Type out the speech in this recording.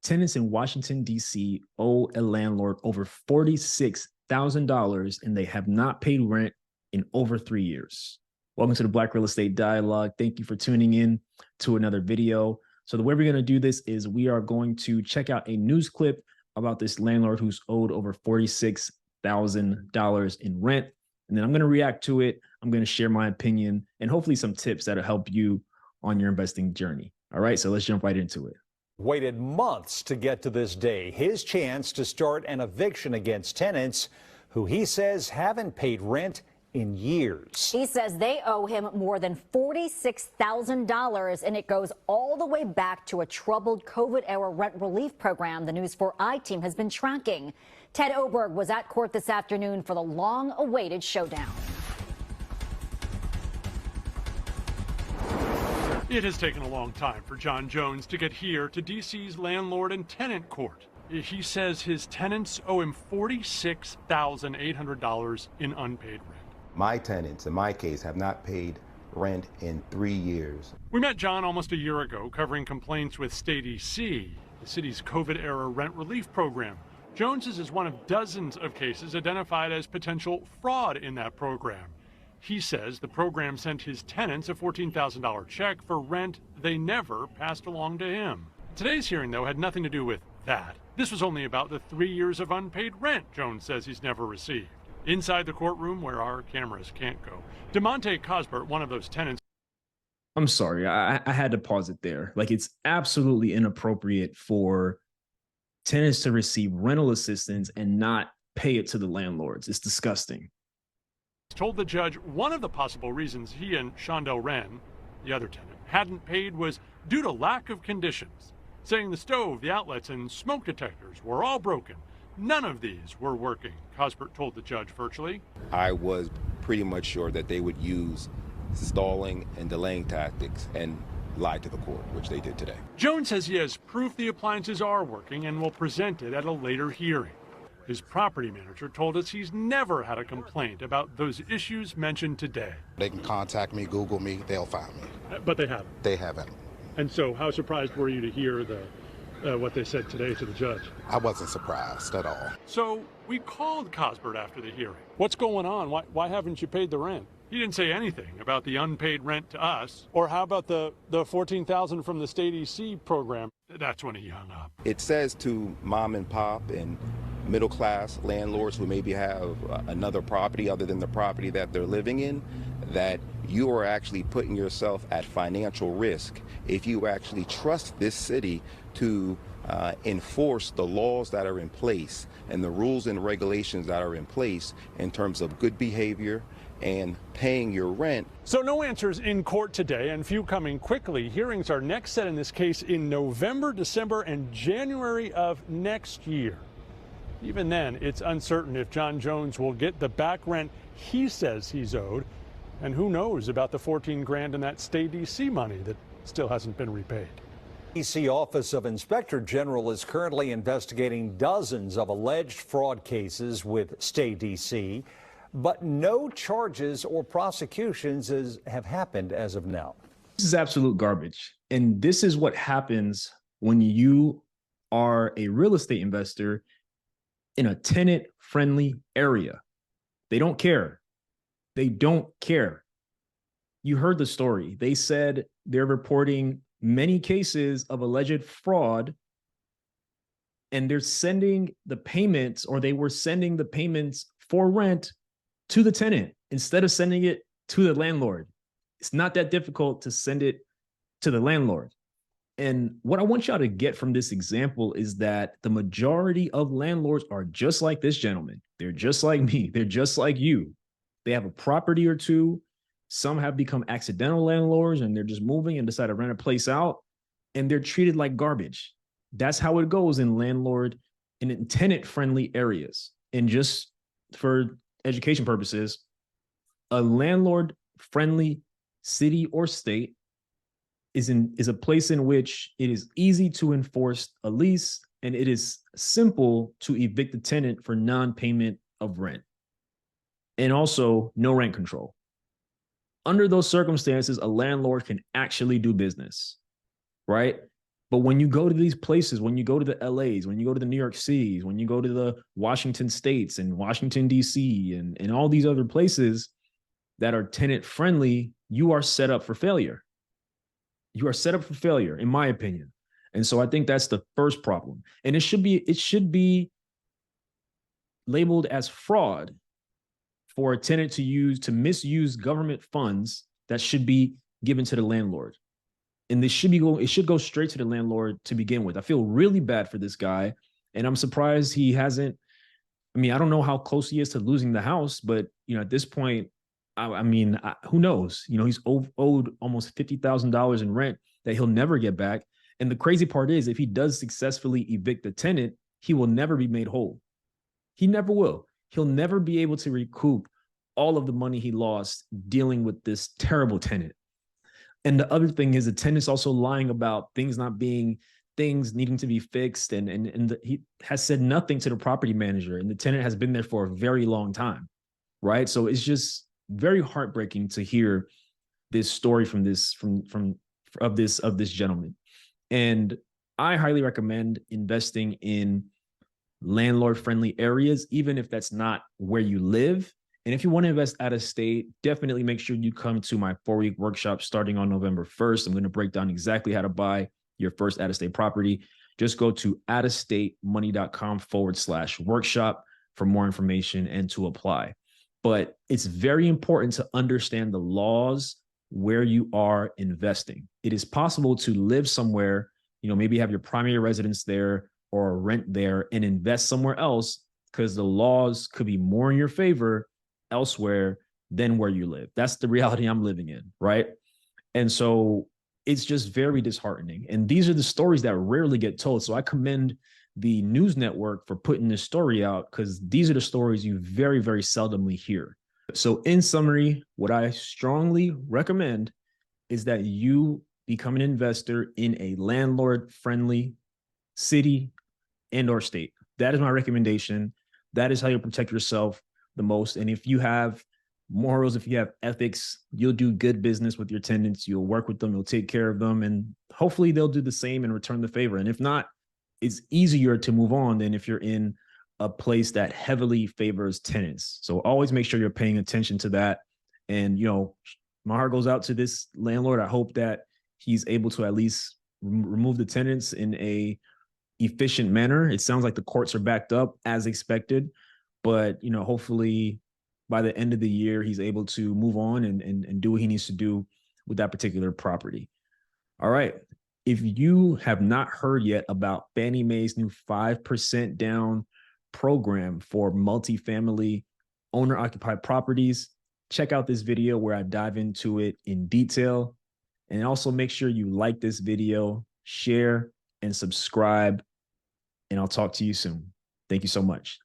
Tenants in Washington, D.C. owe a landlord over $46,000 and they have not paid rent in over 3 years. Welcome to the Black Real Estate Dialogue. Thank you for tuning in to another video. So the way we're going to do this is we are going to check out a news clip about this landlord who's owed over $46,000 in rent. And then I'm going to react to it. I'm going to share my opinion and hopefully some tips that'll help you on your investing journey. All right, so let's jump right into it. Waited months to get to this day, his chance to start an eviction against tenants who he says haven't paid rent in years. He says they owe him more than $46,000, and it goes all the way back to a troubled COVID-era rent relief program the News 4i team has been tracking. Ted Oberg was at court this afternoon for the long-awaited showdown. It has taken a long time for John Jones to get here to D.C.'s Landlord and Tenant Court. He says his tenants owe him $46,800 in unpaid rent. My tenants, in my case, have not paid rent in 3 years. We met John almost a year ago covering complaints with Stay D.C., the city's COVID-era rent relief program. Jones's is one of dozens of cases identified as potential fraud in that program. He says the program sent his tenants a $14,000 check for rent they never passed along to him. Today's hearing, though, had nothing to do with that. This was only about the 3 years of unpaid rent Jones says he's never received. Inside the courtroom, where our cameras can't go, DeMonte Cosbert, one of those tenants. I'm sorry, I had to pause it there. Like, it's absolutely inappropriate for tenants to receive rental assistance and not pay it to the landlords. It's disgusting. Told the judge one of the possible reasons he and Shondell Wren, the other tenant, hadn't paid was due to lack of conditions, saying the stove, the outlets, and smoke detectors were all broken. None of these were working, Cosbert told the judge virtually. I was pretty much sure that they would use stalling and delaying tactics and lie to the court, which they did today. Jones says he has proof the appliances are working and will present it at a later hearing. His property manager told us he's never had a complaint about those issues mentioned today. They can contact me, Google me, they'll find me. But they haven't? They haven't. And so how surprised were you to hear what they said today to the judge? I wasn't surprised at all. So we called Cosbert after the hearing. What's going on? Why haven't you paid the rent? He didn't say anything about the unpaid rent to us. Or how about the $14,000 from the Stay D.C. program? That's when he hung up. It says to mom and pop and middle-class landlords who maybe have another property other than the property that they're living in, that you are actually putting yourself at financial risk if you actually trust this city to enforce the laws that are in place and the rules and regulations that are in place in terms of good behavior and paying your rent. So no answers in court today, and few coming quickly. Hearings are next set in this case in November, December, and January of next year. Even then, it's uncertain if John Jones will get the back rent he says he's owed, and who knows about the $14 grand in that Stay D.C. money that still hasn't been repaid. D.C. Office of Inspector General is currently investigating dozens of alleged fraud cases with Stay D.C., but no charges or prosecutions have happened as of now. This is absolute garbage. And this is what happens when you are a real estate investor in a tenant-friendly area. They don't care. They don't care. You heard the story. They said they're reporting many cases of alleged fraud, and they're sending the payments, or they were sending the payments for rent to the tenant instead of sending it to the landlord. It's not that difficult to send it to the landlord. And what I want y'all to get from this example is that the majority of landlords are just like this gentleman. They're just like me. They're just like you. They have a property or two. Some have become accidental landlords and they're just moving and decide to rent a place out, and they're treated like garbage. That's how it goes in landlord and in tenant-friendly areas. And just for education purposes, a landlord-friendly city or state is a place in which it is easy to enforce a lease, and it is simple to evict the tenant for non-payment of rent. And also no rent control. Under those circumstances, a landlord can actually do business, right? But when you go to these places, when you go to the LAs, when you go to the New York Cities, when you go to the Washington States and Washington, D.C., and all these other places that are tenant friendly, you are set up for failure. You are set up for failure, in my opinion. And so I think that's the first problem. And it should be labeled as fraud for a tenant to misuse government funds that should be given to the landlord. And it should go straight to the landlord to begin with. I feel really bad for this guy, and I'm surprised he hasn't. I mean, I don't know how close he is to losing the house, but at this point, who knows? He's owed almost $50,000 in rent that he'll never get back. And the crazy part is, if he does successfully evict the tenant, he will never be made whole. He never will. He'll never be able to recoup all of the money he lost dealing with this terrible tenant. And the other thing is, the tenant's also lying about things needing to be fixed. He has said nothing to the property manager, and the tenant has been there for a very long time. Right. So it's just very heartbreaking to hear this story from this gentleman. And I highly recommend investing in landlord friendly areas, even if that's not where you live. And if you want to invest out of state, definitely make sure you come to my 4-week workshop starting on November 1st. I'm going to break down exactly how to buy your first out-of-state property. Just go to outofstatemoney.com/workshop for more information and to apply. But it's very important to understand the laws where you are investing. It is possible to live somewhere, maybe have your primary residence there or rent there and invest somewhere else, because the laws could be more in your favor elsewhere than where you live. That's the reality I'm living in, right? And so it's just very disheartening. And these are the stories that rarely get told. So I commend the news network for putting this story out, because these are the stories you very, very seldomly hear. So in summary, what I strongly recommend is that you become an investor in a landlord-friendly city and or state. That is my recommendation. That is how you protect yourself the most. And if you have morals, if you have ethics, you'll do good business with your tenants. You'll work with them. You'll take care of them. And hopefully they'll do the same and return the favor. And if not, it's easier to move on than if you're in a place that heavily favors tenants. So always make sure you're paying attention to that. And, my heart goes out to this landlord. I hope that he's able to at least remove the tenants in a efficient manner. It sounds like the courts are backed up as expected, but hopefully by the end of the year, he's able to move on and do what he needs to do with that particular property. All right. If you have not heard yet about Fannie Mae's new 5% down program for multifamily owner-occupied properties, check out this video where I dive into it in detail. And also make sure you like this video, share, and subscribe. And I'll talk to you soon. Thank you so much.